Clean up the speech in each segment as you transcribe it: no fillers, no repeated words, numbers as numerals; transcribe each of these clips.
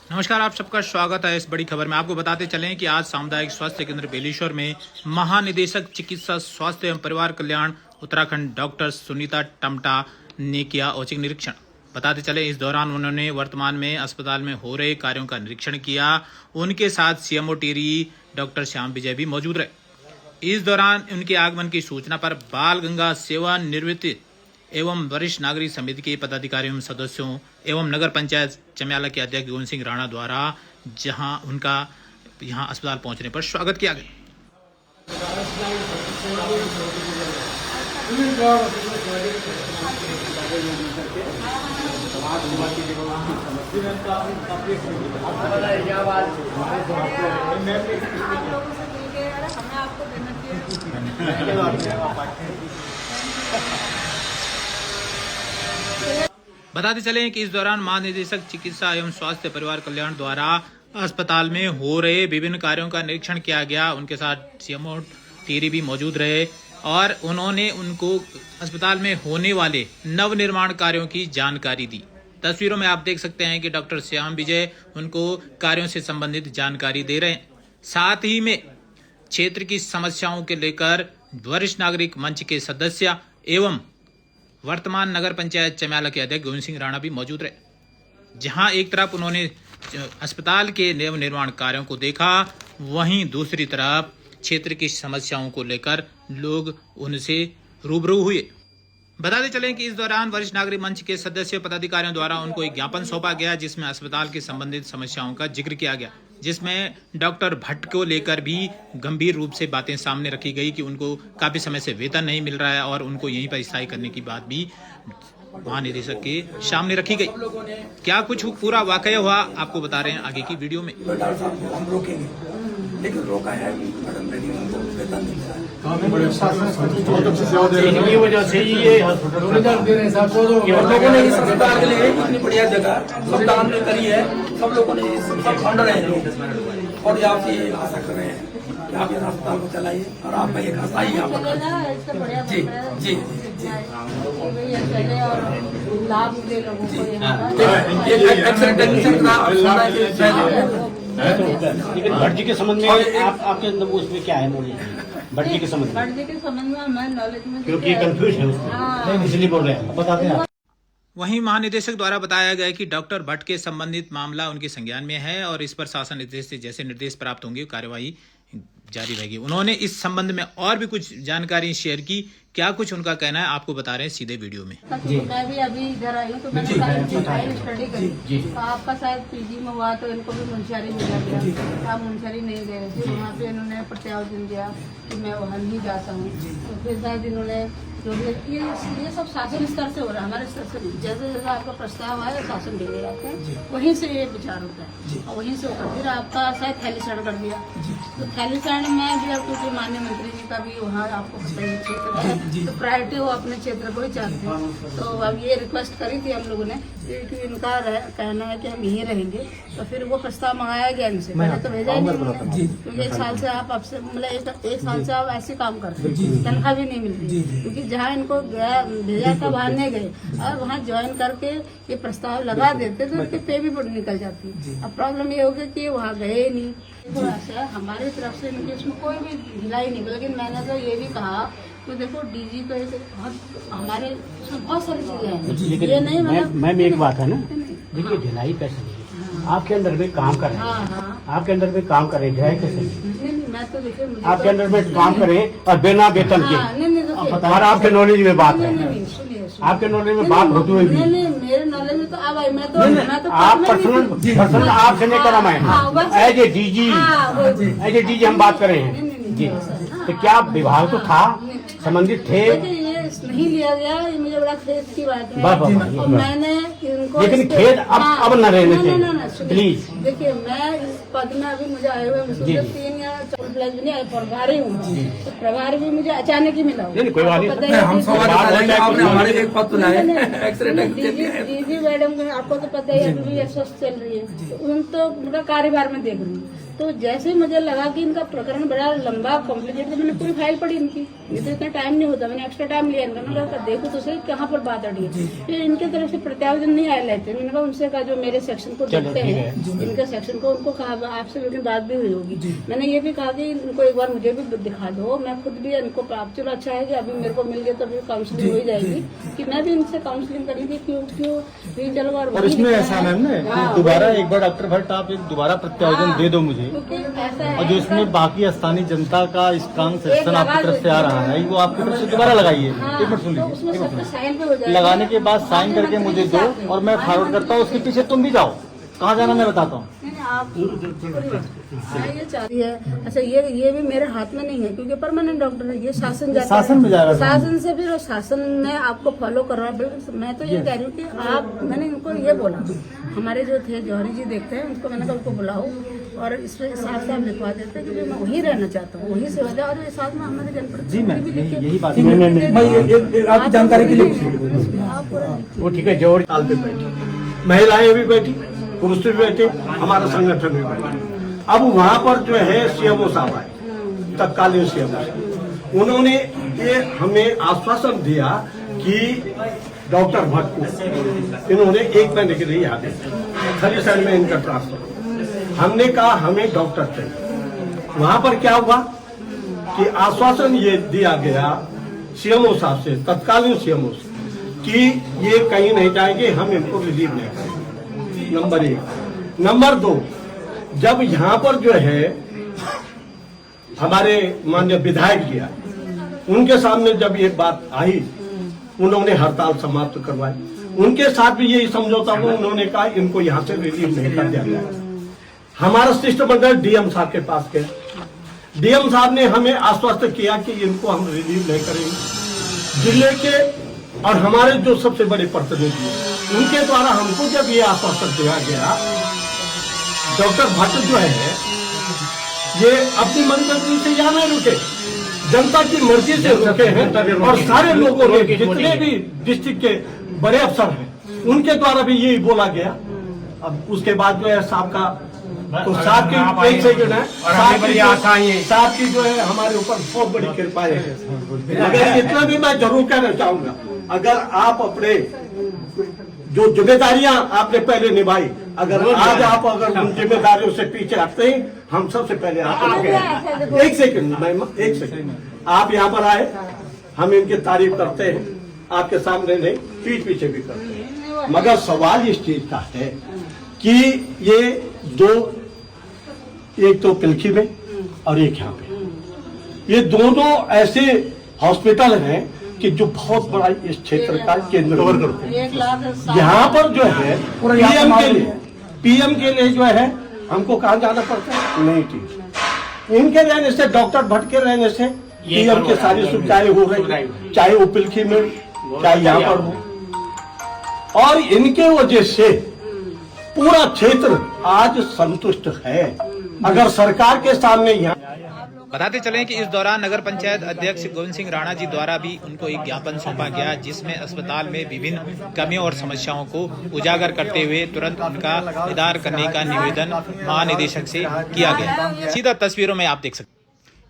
नमस्कार, आप सबका स्वागत है इस बड़ी खबर में। आपको बताते चलें कि आज सामुदायिक स्वास्थ्य केंद्र बेलेश्वर में महानिदेशक चिकित्सा स्वास्थ्य एवं परिवार कल्याण उत्तराखंड डॉक्टर सुनीता टमटा ने किया औचक निरीक्षण। बताते चले इस दौरान उन्होंने वर्तमान में अस्पताल में हो रहे कार्यों का निरीक्षण किया। उनके साथ सीएमओ टिहरी डॉक्टर श्याम विजय भी मौजूद रहे। इस दौरान उनके आगमन की सूचना पर बाल गंगा सेवानिवृत्त एवं वरिष्ठ नागरिक समिति के पदाधिकारियों एवं सदस्यों एवं नगर पंचायत चम्याला के अध्यक्ष गोविंद सिंह राणा द्वारा जहां उनका यहां अस्पताल पहुंचने पर स्वागत किया गया। बताते चलें कि इस दौरान महानिदेशक चिकित्सा एवं स्वास्थ्य परिवार कल्याण द्वारा अस्पताल में हो रहे विभिन्न कार्यों का निरीक्षण किया गया। उनके साथ सीएमओ टिहरी भी मौजूद रहे और उन्होंने उनको अस्पताल में होने वाले नवनिर्माण कार्यों की जानकारी दी। तस्वीरों में आप देख सकते हैं कि डॉक्टर श्याम विजय उनको कार्यों से संबंधित जानकारी दे रहे हैं। साथ ही में क्षेत्र की समस्याओं के लेकर वरिष्ठ नागरिक मंच के सदस्य एवं वर्तमान नगर पंचायत चम्याला के अध्यक्ष गोविंद सिंह राणा भी मौजूद रहे। जहां एक तरफ उन्होंने अस्पताल के नव निर्माण कार्यों को देखा, वहीं दूसरी तरफ क्षेत्र की समस्याओं को लेकर लोग उनसे रूबरू हुए। बताते चलें कि इस दौरान वरिष्ठ नागरिक मंच के सदस्य पदाधिकारियों द्वारा उनको एक ज्ञापन सौंपा गया, जिसमें अस्पताल के संबंधित समस्याओं का जिक्र किया गया, जिसमें डॉक्टर भट्ट को लेकर भी गंभीर रूप से बातें सामने रखी गई कि उनको काफी समय से वेतन नहीं मिल रहा है और उनको यहीं पर स्थायी करने की बात भी महानिदेशक के सामने रखी गई। क्या कुछ पूरा वाकया हुआ आपको बता रहे हैं आगे की वीडियो में। हम रोकेंगे, लेकिन रोका है उनको वेतन मिल रहा है। इनकी वजह से ये हॉस्पिटल दे रहे हैं साहब। हम लोगों ने इस अस्पताल के लिए इतनी बढ़िया जगह सब दान में करी है, सब लोगों ने सब फंड रहे हैं और आपसे ये आशा कर रहे हैं कि आप इस अस्पताल को चलाइए और आपका एक अस्थायी यहाँ पर जी जी लाभ मिले लोगों को। लेकिन भट्टी के संबंध में आपके अंदर उसमें क्या है नॉलेज? भट्टी के संबंध में भट्टी के संबंध में हमारे नॉलेज में क्योंकि कंफ्यूज है उसमें, इसलिए बोल रहे हैं, बताते हैं। वहीं महानिदेशक द्वारा बताया गया कि डॉक्टर भट्ट के संबंधित मामला उनके संज्ञान में है और इस पर शासन निर्देश से जैसे निर्देश प्राप्त होंगे कार्यवाही जारी रहेगी। उन्होंने इस संबंध में और भी कुछ जानकारी शेयर की। क्या कुछ उनका कहना है आपको बता रहे हैं सीधे वीडियो में। मैं भी अभी इधर आई हूँ तो मैंने स्टडी करी तो आपका शायद पीजी में हुआ तो इनको भी मुंशियारी मिला गया। आप मुंशियारी नहीं गए थे, वहाँ पे इन्होंने प्रत्यावर्तन दिया कि मैं वहाँ नहीं जाता हूँ। तो फिर शायद इन्होंने जो भी ये सब शासन स्तर से हो रहा है, हमारे स्तर से नहीं। जैसे जैसे आपका प्रस्ताव आया शासन भेजे जाते हैं, वहीं से ये विचार होता है और वहीं से होकर फिर आपका शायद थैलीकरण कर दिया। तो थैलीकरण में भी आपको जो माननीय मंत्री जी का भी वहाँ आपको पता ही क्षेत्र है तो प्रायोरिटी वो अपने क्षेत्र को ही चाहते हैं। तो अब ये रिक्वेस्ट करी थी हम लोगों ने कि इनका कहना है कि हम यहीं रहेंगे, तो फिर वो प्रस्ताव मंगाया गया इनसे। पहले तो भेजा ही नहीं, क्योंकि एक साल से आप आपसे मतलब एक साल से आप ऐसे काम करते हैं, तनख्वाह भी नहीं मिलती। क्योंकि जहाँ इनको भेजा था वहाँ नहीं गए और वहाँ ज्वाइन करके ये प्रस्ताव लगा देते तो उनकी पे भी निकल जाती। अब प्रॉब्लम ये हो गई कि वहाँ गए ही नहीं। थोड़ा सा हमारी तरफ से इनके इसमें कोई भी ढिलाई नहीं, लेकिन मैंने तो ये भी कहा तो देखो डीजी तो बहुत हमारे इसमें बहुत सारी चीजें हैं। ये नहीं मैम एक बात है ना, देखिए ढिलाई पैसे नहीं, आपके अंदर में काम कर रहे हैं, आपके अंदर में काम कर रहे हैं कैसे? नहीं, मैं तो देखिए आपके अंदर में काम करें और बिना वेतन के, और आपके नॉलेज में बात है, आपके नॉलेज में बात होती हुई भी मेरे नॉलेज में तो अब आई मैं तो आप पर्सनल आपसे नहीं करा मैं एज ए डीजी हम बात कर रहे हैं जी। तो क्या विभाग तो था, संबंधित थे, ये नहीं लिया गया। ये मुझे बड़ा खेद की बात है और मैंने इनको लेकिन खेद अब न रहने चाहिए प्लीज। देखिए मैं इस पद में अभी मुझे आए हुए 3 या 4 प्लस भी नहीं प्रभारी हूँ, तो प्रभारी भी मुझे अचानक ही मिला। कोई बात डीजी मैडम को आपको तो पता ही है अस्वस्थ चल रही है, उन तो उनका कार्यभार में देख रही हूँ। तो जैसे ही मुझे लगा कि इनका प्रकरण बड़ा लंबा कॉम्प्लिकेटेड, मैंने पूरी फाइल पढ़ी इनकी। ये तो इतना टाइम नहीं होता, मैंने एक्स्ट्रा टाइम लिया इनका। मैंने कहा देखो तो सही कहाँ पर बात अड़ी है। फिर इनके तरफ से प्रत्यावर्तन नहीं आए लेते। मैंने कहा उनसे कहा जो मेरे सेक्शन को देखते हैं, इनके सेक्शन को, उनको कहा आपसे लेकिन बात भी हुई होगी। मैंने ये भी कहा कि इनको एक बार मुझे भी दिखा दो, मैं खुद भी इनको प्राप्त। चलो अच्छा है कि अभी मेरे को मिल गया तो अभी काउंसलिंग हो जाएगी कि मैं भी इनसे काउंसलिंग करूंगी। क्यों चलो और इसमें ऐसा मैम ना दोबारा एक बार डॉक्टर भट्ट आप एक दोबारा प्रत्यावर्तन दे दो मुझे, और जो इसमें बाकी स्थानीय जनता का स्ट्रांग सेक्शन आपकी तरफ से आ रहा है वो आपकी तरफ से दोबारा लगाइए। एक मिनट सुन लीजिए, लगाने के बाद साइन करके मुझे दो और मैं फॉरवर्ड करता हूँ। उसके पीछे तुम भी जाओ, कहाँ जाना मैं बताता हूँ। ये चाहती है। अच्छा ये भी मेरे हाथ में नहीं है क्योंकि परमानेंट डॉक्टर है, ये शासन जाता शासन में जाएगा। शासन से फिर शासन ने आपको फॉलो कर रहा है। बिल्कुल मैं तो ये कह रही हूँ कि आप, मैंने इनको ये बोला, हमारे जो थे जौहरी जी देखते हैं उनको, मैंने कहा उनको बुलाओ और इसमें साफ साफ लिखवा देते कि मैं वहीं रहना चाहता हूँ, वहीं से हो जाए। और ये साथ में हमारे जनप्रतिनिधि जी मैम, भी लिखे। यही बात मैं आपकी जानकारी के लिए आप पूरा वो ठीक है। जोर ताल पे बैठी, महिलाएं भी बैठी, पुरुष भी बैठे, हमारा संगठन भी बैठा। अब वहाँ पर जो है सीएमओ साहब आए, तत्कालीन सीएमओ साहब, उन्होंने ये हमें आश्वासन दिया कि डॉक्टर भट्ट को इन्होंने 1 महीने के लिए यहाँ भेजा, खली साइड में इनका ट्रांसफर। हमने कहा हमें डॉक्टर चाहिए। वहाँ पर क्या हुआ कि आश्वासन ये दिया गया सीएमओ साहब से, तत्कालीन सीएमओ से, कि ये कहीं नहीं जाएंगे, हम इनको रिलीव नहीं करेंगे। नंबर 1। नंबर 2, जब यहाँ पर जो है हमारे माननीय विधायक जी आए, उनके सामने जब ये बात आई, उन्होंने हड़ताल समाप्त करवाई। उनके साथ भी यही समझौता हुआ, उन्होंने कहा इनको यहाँ से रिलीव नहीं कर दिया जाएगा। हमारा शिष्टमंडल डीएम साहब के पास गया, डीएम साहब ने हमें आश्वस्त किया कि इनको हम रिलीव नहीं करेंगे। जिले के और हमारे जो सबसे बड़े प्रतिनिधि, उनके द्वारा हमको जब ये आश्वासन दिया गया, डॉक्टर भट्ट जो है ये अपनी मनमर्जी से यहाँ नहीं रुके, जनता की मर्जी से रुके हैं। और सारे लोगों ने, जितने भी डिस्ट्रिक्ट के बड़े अफसर हैं, उनके द्वारा भी यही बोला गया। अब उसके बाद जो है साहब का, तो साहब की एक सेकंड है, साहब की जो है हमारे ऊपर बहुत बड़ी कृपा है। मगर इतना भी मैं जरूर कहना चाहूंगा, अगर आप अपने जो जिम्मेदारियां आपने पहले निभाई, अगर आज आप अगर उन जिम्मेदारियों से पीछे हटते हैं, हम सबसे पहले आपके एक सेकंड आप यहाँ पर आए, हम इनकी तारीफ करते हैं, आपके सामने नहीं, पीठ पीछे भी करते हैं। मगर सवाल इस चीज का है कि ये दो, एक तो पिलखी में और एक यहाँ पे, ये दोनों ऐसे हॉस्पिटल हैं कि जो बहुत बड़ा इस क्षेत्र का केंद्र कवर करते हैं। यहाँ पर जो है पीएम के लिए जो है हमको कहाँ जाना पड़ता है? नहीं ठीक, इनके रहने से, डॉक्टर भट्ट के रहने से पीएम की सारी सुविधाएं हो रही, चाहे वो पिलखी में चाहे यहाँ पर हो। और इनके वजह से पूरा क्षेत्र आज संतुष्ट है। अगर सरकार के सामने यहाँ, बताते चलें कि इस दौरान नगर पंचायत अध्यक्ष गोविंद सिंह राणा जी द्वारा भी उनको एक ज्ञापन सौंपा गया, जिसमें अस्पताल में विभिन्न कमियों और समस्याओं को उजागर करते हुए तुरंत उनका निदान करने का निवेदन महानिदेशक से किया गया। सीधा तस्वीरों में आप देख सकते हैं।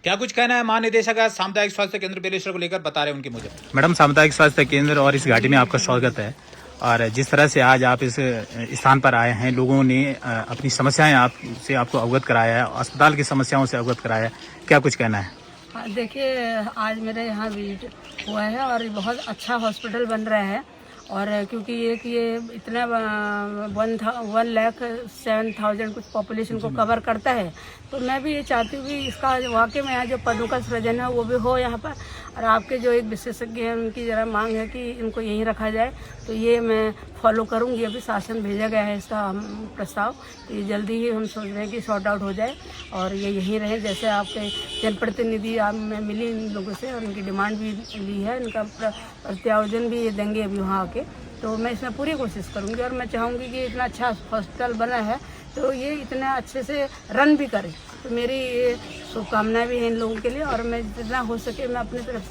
क्या कुछ कहना है महानिदेशक सामुदायिक स्वास्थ्य केंद्र बेलेश्वर को लेकर, बता रहे उनके मुझे। मैडम, सामुदायिक स्वास्थ्य केंद्र और इस घाटी में आपका स्वागत है। और जिस तरह से आज आप इस स्थान पर आए हैं, लोगों ने अपनी समस्याएं आपको अवगत कराया है, अस्पताल की समस्याओं से अवगत कराया है, क्या कुछ कहना है? देखिए, आज मेरे यहाँ विजिट हुआ है और बहुत अच्छा हॉस्पिटल बन रहा है। और क्योंकि ये इतना 1,07,000 कुछ पॉपुलेशन को कवर करता है, तो मैं भी ये चाहती हूँ कि इसका वाकई में यहाँ जो पदों का सृजन है वो भी हो यहाँ पर। और आपके जो एक विशेषज्ञ हैं, उनकी ज़रा मांग है कि इनको यहीं रखा जाए, तो ये मैं फॉलो करूँगी। अभी शासन भेजा गया है इसका प्रस्ताव, तो ये जल्दी ही हम सोच रहे हैं कि सॉर्ट आउट हो जाए और ये यहीं रहे। जैसे आपके जनप्रतिनिधि आप मैं मिली इन लोगों से और इनकी डिमांड भी ली है, इनका प्रत्यावर्तन भी ये देंगे अभी वहाँ आके, तो मैं इसमें पूरी कोशिश करूँगी। और मैं चाहूँगी कि इतना अच्छा हॉस्पिटल बना है तो ये इतना अच्छे से रन भी करे, तो मेरी ये शुभकामनाएं भी हैं इन लोगों के लिए। और मैं जितना हो सके मैं अपनी तरफ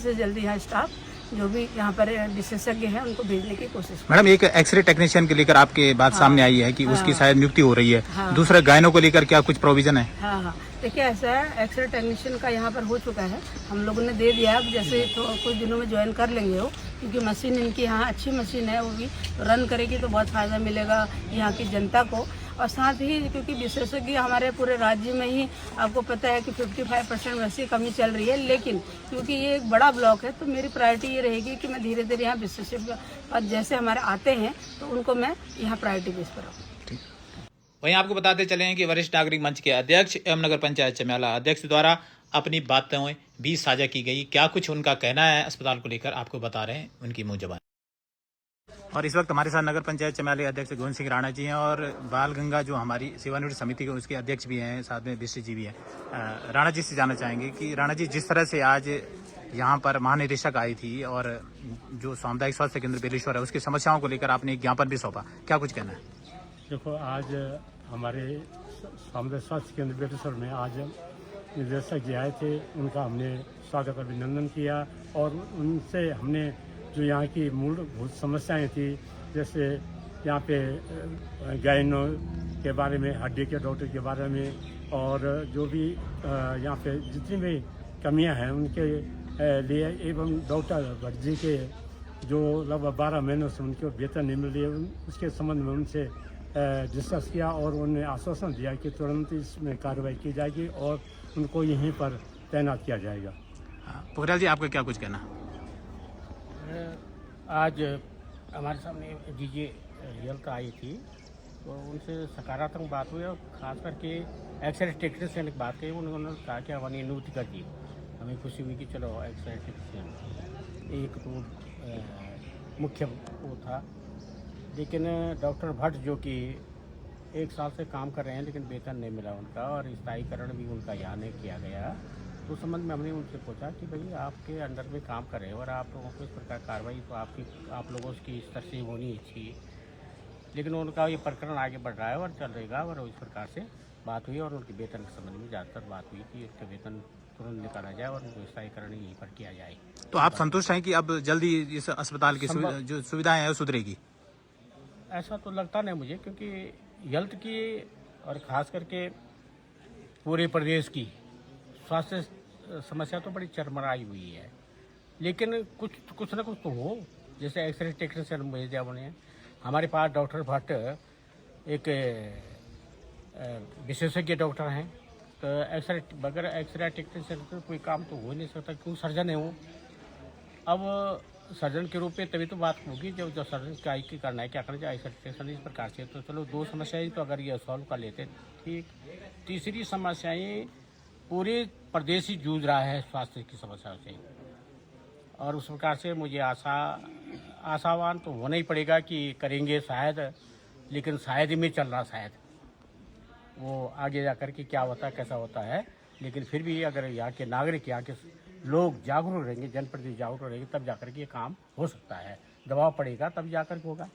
से जल्द यहाँ स्टाफ जो भी यहाँ पर विशेषज्ञ हैं उनको भेजने की कोशिश करें। मैडम, एक एक्सरे टेक्नीशियन के लेकर आपके बात सामने आई है कि उसकी शायद नियुक्ति हो रही है। हाँ। दूसरा गायनों को लेकर क्या कुछ प्रोविजन है? हाँ हाँ, देखिए ऐसा है, एक्सरे टेक्नीशियन का यहाँ पर हो चुका है, हम लोगों ने दे दिया। अब जैसे तो कुछ दिनों में ज्वाइन कर लेंगे वो, क्योंकि मशीन इनकी यहाँ अच्छी मशीन है, वो भी रन करेगी तो बहुत फ़ायदा मिलेगा यहाँ की जनता को। और साथ ही क्योंकि विशेषज्ञ हमारे पूरे राज्य में ही आपको पता है कि 55% वैसी कमी चल रही है, लेकिन क्योंकि ये एक बड़ा ब्लॉक है तो मेरी प्रायोरिटी ये रहेगी कि मैं धीरे धीरे यहाँ विशेषज्ञ जैसे हमारे आते हैं तो उनको मैं यहाँ प्रायोरिटी बेस पर रखूँ। वहीं आपको बताते चले हैं कि वरिष्ठ नागरिक मंच के अध्यक्ष एवं नगर पंचायत चमियाला अध्यक्ष द्वारा अपनी बातें भी साझा की गई। क्या कुछ उनका कहना है अस्पताल को लेकर आपको बता रहे हैं उनकी मुंह जुबान। और इस वक्त हमारे साथ नगर पंचायत चमियाला अध्यक्ष गोविंद सिंह राणा जी हैं और बाल गंगा जो हमारी सेवानिवृत्त समिति के उसके अध्यक्ष भी हैं, साथ में बिस्ट्री जी भी हैं। राणा जी से जानना चाहेंगे कि राणा जी, जिस तरह से आज यहाँ पर महानिदेशक आई थी और जो सामुदायिक स्वास्थ्य केंद्र बेलेश्वर है उसकी समस्याओं को लेकर आपने एक ज्ञापन भी सौंपा, क्या कुछ कहना है? देखो, आज हमारे सामुदायिक स्वास्थ्य केंद्र बेलेश्वर में आज निदेशक जी आए थे, उनका हमने स्वागत अभिनंदन किया और उनसे हमने जो यहाँ की मूलभूत समस्याएं थी, जैसे यहाँ पे गायनों के बारे में, हड्डी के डॉक्टर के बारे में, और जो भी यहाँ पे जितनी भी कमियां हैं उनके लिए, एवं डॉक्टर भट्ट जी के जो लगभग 12 महीनों से उनके वेतन नहीं मिल रही है, उसके संबंध में उनसे डिस्कस किया और उन्होंने आश्वासन दिया कि तुरंत इसमें कार्रवाई की जाएगी और उनको यहीं पर तैनात किया जाएगा। पोखरियाल जी, आपका क्या कुछ कहना? आज हमारे सामने डीजे हेल्थ आई थी तो उनसे सकारात्मक बात हुई और ख़ास करके एक्सरे टेक्नीशियन की बात कही। उन्होंने कहा कि हमारी नियुक्ति कर दी, हमें खुशी हुई कि चलो एक्सरे टेक्नीशियन एक तो मुख्य वो था। लेकिन डॉक्टर भट्ट जो कि 1 साल से काम कर रहे हैं लेकिन वेतन नहीं मिला उनका और स्थायीकरण भी उनका यहाँ नहीं किया गया, तो संबंध में हमने उनसे पूछा कि भाई आपके अंडर में काम कर रहे हैं और आप लोगों को इस प्रकार कार्रवाई तो आप लोगों की स्तर से होनी चाहिए। लेकिन उनका ये प्रकरण आगे बढ़ रहा है और चल रहेगा और इस प्रकार से बात हुई और उनके वेतन के संबंध में ज़्यादातर बात हुई कि उसका वेतन तुरंत निकाला जाए और उनको स्थायीकरण यहीं पर किया जाए। तो आप संतुष्ट हैं कि अब जल्दी इस अस्पताल की जो सुविधाएं हैं वो सुधरेगी? ऐसा तो लगता नहीं मुझे, क्योंकि हेल्थ की और ख़ास करके पूरे प्रदेश की स्वास्थ्य समस्या तो बड़ी चरमराई हुई है, लेकिन कुछ ना कुछ तो हो। जैसे एक्सरे टेक्नीशियन भेज दिया उन्हें, हमारे पास डॉक्टर भट्ट एक विशेषज्ञ डॉक्टर हैं, तो बगैर एक्सरे टेक्नीशियन का कोई काम तो हो नहीं सकता, क्यों सर्जन है वो। अब सर्जन के रूप में तभी तो बात होगी जब सर्जन क्या की करना है, क्या करना चाहिए, एक्सरे टेक्नीशियन इस प्रकार से। तो चलो 2 समस्याएं तो अगर ये सॉल्व कर लेते ठीक। तीसरी समस्याएं पूरे प्रदेश ही जूझ रहा है स्वास्थ्य की समस्याओं से, और उस प्रकार से मुझे आशावान तो होना ही पड़ेगा कि करेंगे शायद, लेकिन शायद ही में चल रहा, शायद वो आगे जाकर के क्या होता है कैसा होता है। लेकिन फिर भी अगर यहाँ के नागरिक, यहाँ के लोग जागरूक रहेंगे, जनप्रतिनिधि जागरूक रहेंगे, तब जाकर के ये काम हो सकता है। दबाव पड़ेगा तब जाकर के होगा।